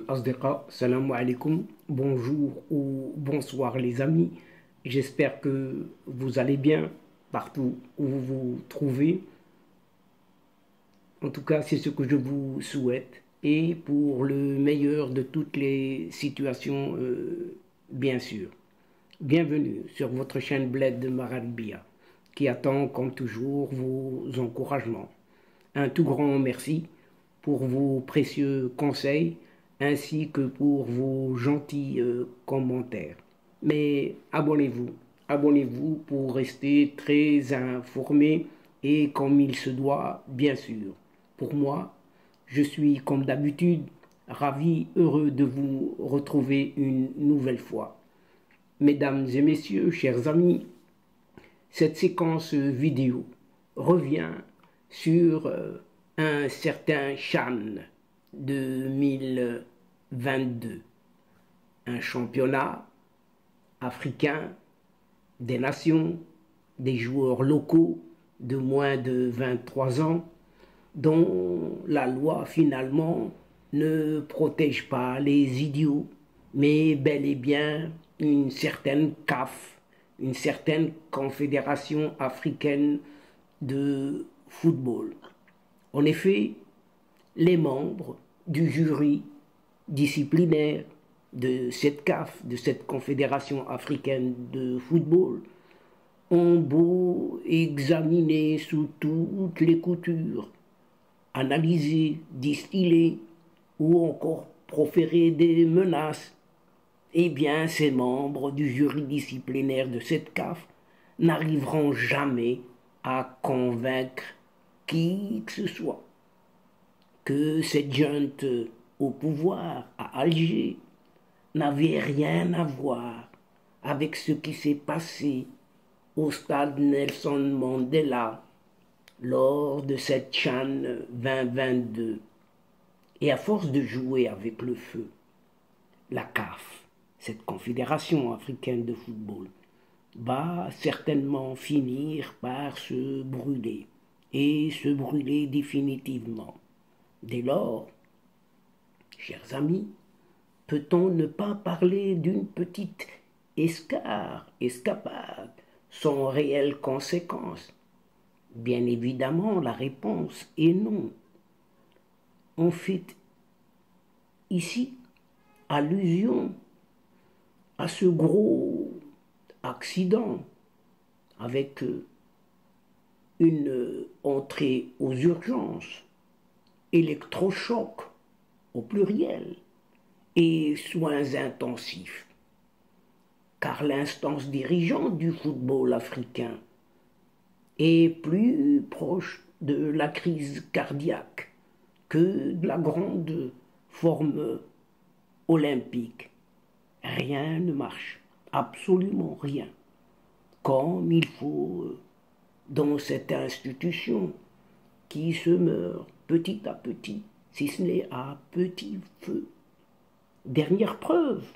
الأصدقاء salam alaikum, bonjour ou bonsoir les amis. J'espère que vous allez bien partout où vous vous trouvez. En tout cas, c'est ce que je vous souhaite. Et pour le meilleur de toutes les situations, bien sûr. Bienvenue sur votre chaîne Bled de Marabia, qui attend comme toujours vos encouragements. Un tout grand merci pour vos précieux conseils ainsi que pour vos gentils commentaires. Mais abonnez-vous pour rester très informé et comme il se doit, bien sûr. Pour moi, je suis comme d'habitude ravi, heureux de vous retrouver une nouvelle fois. Mesdames et messieurs, chers amis, cette séquence vidéo revient sur un certain Chan 2022, un championnat africain des nations, des joueurs locaux de moins de 23 ans, dont la loi finalement ne protège pas les idiots, mais bel et bien une certaine CAF, une certaine confédération africaine de football. En effet, les membres du jury disciplinaire de cette CAF, de cette confédération africaine de football, ont beau examiner sous toutes les coutures, analyser, distiller ou encore proférer des menaces, eh bien ces membres du jury disciplinaire de cette CAF n'arriveront jamais à convaincre qui que ce soit que cette junte au pouvoir à Alger n'avait rien à voir avec ce qui s'est passé au stade Nelson Mandela lors de cette CHAN 2022. Et à force de jouer avec le feu, la CAF, cette confédération africaine de football, va certainement finir par se brûler, et se brûler définitivement. Dès lors, chers amis, peut-on ne pas parler d'une petite escapade sans réelle conséquence? Bien évidemment, la réponse est non. On fait ici allusion à ce gros accident avec une entrée aux urgences, électrochoc au pluriel et soins intensifs. Car l'instance dirigeante du football africain est plus proche de la crise cardiaque que de la grande forme olympique. Rien ne marche, absolument rien, comme il faut dans cette institution qui se meurt petit à petit, si ce n'est à petit feu. Dernière preuve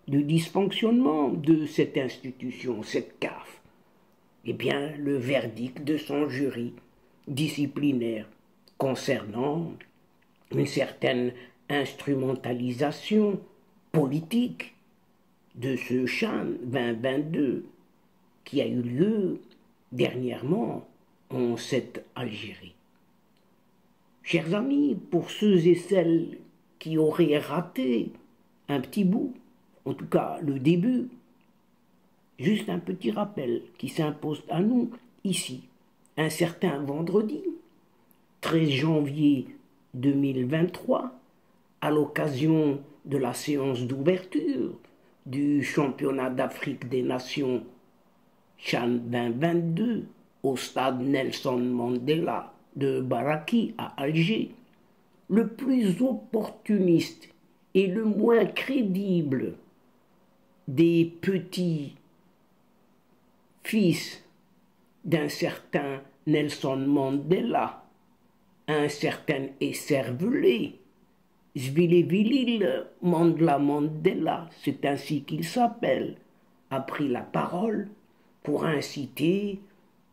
du dysfonctionnement de cette institution, cette CAF, eh bien le verdict de son jury disciplinaire concernant une certaine instrumentalisation politique de ce CHAN 2022 qui a eu lieu dernièrement en cette Algérie. Chers amis, pour ceux et celles qui auraient raté un petit bout, en tout cas le début, juste un petit rappel qui s'impose à nous ici. Un certain vendredi, 13 janvier 2023, à l'occasion de la séance d'ouverture du championnat d'Afrique des Nations CHAN 2022 au stade Nelson Mandela de Baraki à Alger, le plus opportuniste et le moins crédible des petits fils d'un certain Nelson Mandela, un certain écervelé, Zvilevilil Mandla Mandela, c'est ainsi qu'il s'appelle, a pris la parole pour inciter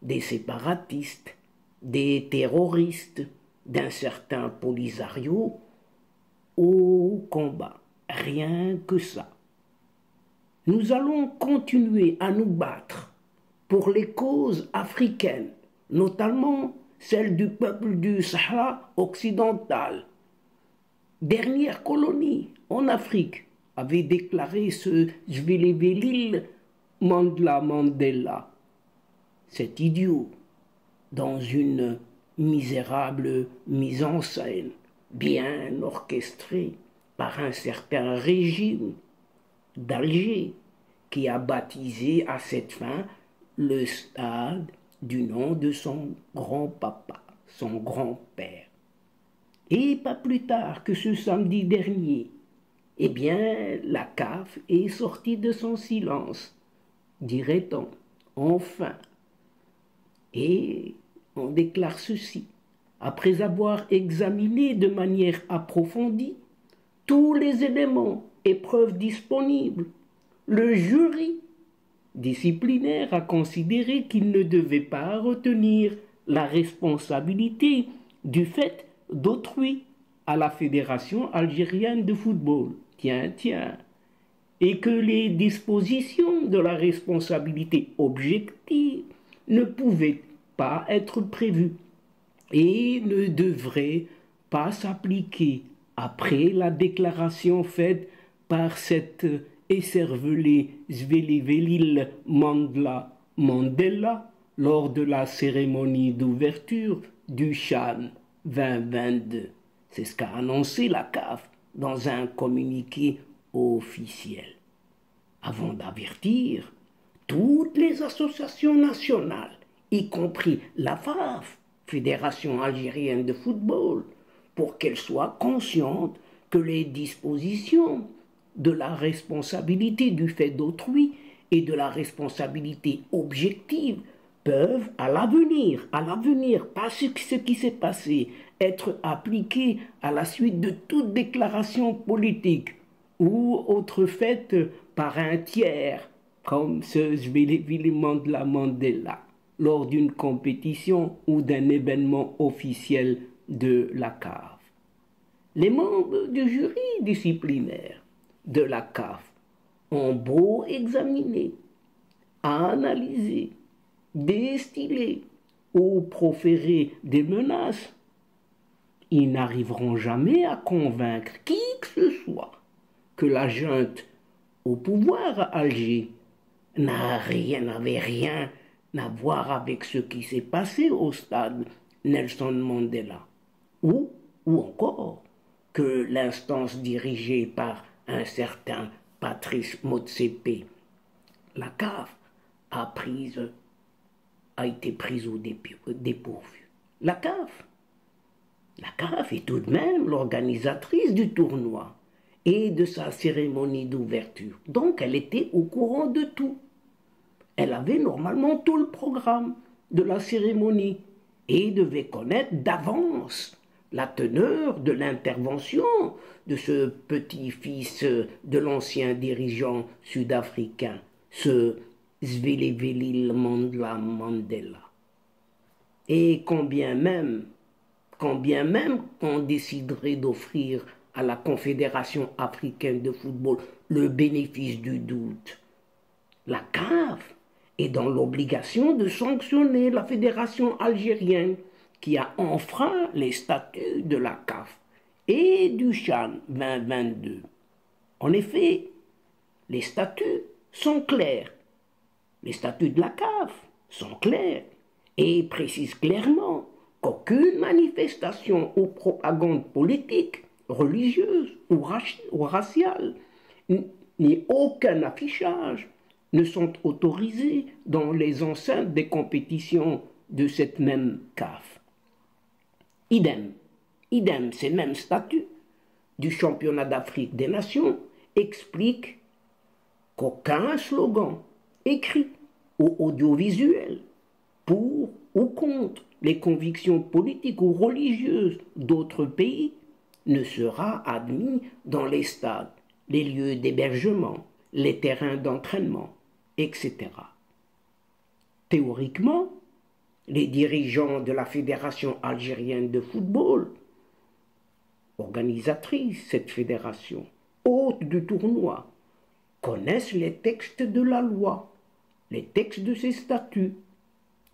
des séparatistes, des terroristes d'un certain Polisario au combat. rien que ça. Nous allons continuer à nous battre pour les causes africaines, notamment celle du peuple du Sahara occidental. Dernière colonie en Afrique, avait déclaré ce Zwelivelil Mandela. Cet idiot, dans une misérable mise en scène, bien orchestrée par un certain régime d'Alger, qui a baptisé à cette fin le stade du nom de son grand-papa, son grand-père. Et pas plus tard que ce samedi dernier, eh bien, la CAF est sortie de son silence, dirait-on, enfin. Et on déclare ceci. Après avoir examiné de manière approfondie tous les éléments et preuves disponibles, le jury disciplinaire a considéré qu'il ne devait pas retenir la responsabilité du fait d'autrui à la Fédération algérienne de football. Tiens, et que les dispositions de la responsabilité objective ne pouvaient pas être prévues et ne devraient pas s'appliquer après la déclaration faite par cet écervelé Zwelivelil Mandela lors de la cérémonie d'ouverture du CHAN 2022. C'est ce qu'a annoncé la CAF dans un communiqué officiel. Avant d'avertir toutes les associations nationales, y compris la FAF, Fédération algérienne de football, pour qu'elles soient conscientes que les dispositions de la responsabilité du fait d'autrui et de la responsabilité objective peuvent à l'avenir, pas ce qui s'est passé, être appliquées à la suite de toute déclaration politique ou autre faite par un tiers, comme ce Zwelivelil Mandela, lors d'une compétition ou d'un événement officiel de la CAF. Les membres du jury disciplinaire de la CAF ont beau examiner, analyser, distiller ou proférer des menaces, ils n'arriveront jamais à convaincre qui que ce soit que la junte au pouvoir à Alger n'avait rien à voir avec ce qui s'est passé au stade Nelson Mandela, ou encore que l'instance dirigée par un certain Patrice Motsepe, la CAF, a été prise au dépourvu. La CAF est tout de même l'organisatrice du tournoi et de sa cérémonie d'ouverture. Donc elle était au courant de tout. Elle avait normalement tout le programme de la cérémonie et devait connaître d'avance la teneur de l'intervention de ce petit-fils de l'ancien dirigeant sud-africain, ce Zwelivelil Mandela. Et combien même on déciderait d'offrir à la Confédération africaine de football le bénéfice du doute, la CAF est dans l'obligation de sanctionner la fédération algérienne qui a enfreint les statuts de la CAF et du CHAN 2022. En effet, les statuts sont clairs. Les statuts de la CAF sont clairs et précisent clairement qu'aucune manifestation ou propagande politique, religieuse ou raciale, ni aucun affichage ne sont autorisés dans les enceintes des compétitions de cette même CAF. Idem, ces mêmes statuts du championnat d'Afrique des Nations expliquent qu'aucun slogan écrit ou audiovisuel pour ou contre les convictions politiques ou religieuses d'autres pays ne sera admis dans les stades, les lieux d'hébergement, les terrains d'entraînement, etc. Théoriquement, les dirigeants de la Fédération algérienne de football, organisatrice cette fédération, hôtes du tournoi connaissent les textes de la loi, les textes de ses statuts.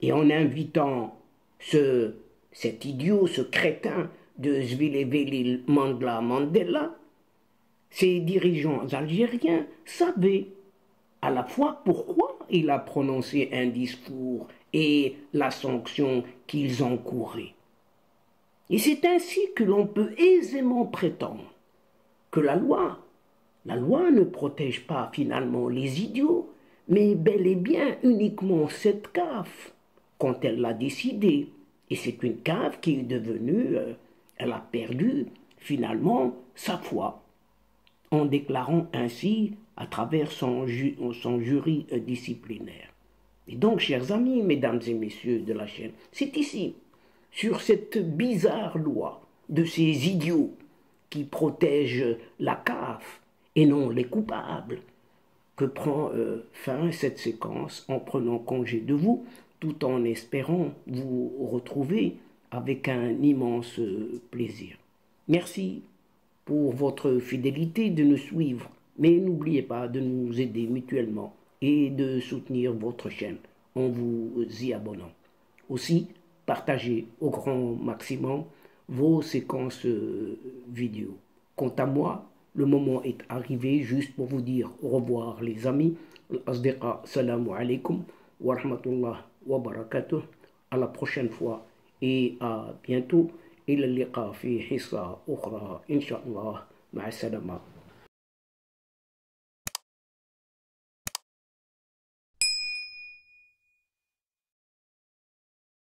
Et en invitant cet idiot, ce crétin de Zweli Mandela, ces dirigeants algériens savaient à la fois pourquoi il a prononcé un discours et la sanction qu'ils encouraient. Et c'est ainsi que l'on peut aisément prétendre que la loi ne protège pas finalement les idiots, mais bel et bien uniquement cette CAF, quand elle l'a décidé. Et c'est une CAF qui est devenue, elle a perdu finalement sa foi, en déclarant ainsi à travers son jury disciplinaire. Et donc, chers amis, mesdames et messieurs de la chaîne, c'est ici, sur cette bizarre loi de ces idiots qui protègent la CAF et non les coupables, que prend fin cette séquence en prenant congé de vous, tout en espérant vous retrouver avec un immense plaisir. Merci pour votre fidélité de nous suivre, mais n'oubliez pas de nous aider mutuellement et de soutenir votre chaîne en vous y abonnant. Aussi, partagez au grand maximum vos séquences vidéo. Quant à moi, le moment est arrivé juste pour vous dire au revoir les amis. Al-Asdiqa, salamu alaikum wa rahmatullah wa barakatuh. À la prochaine fois et à bientôt. إلى اللقاء في حصة أخرى إن شاء الله. مع السلامة.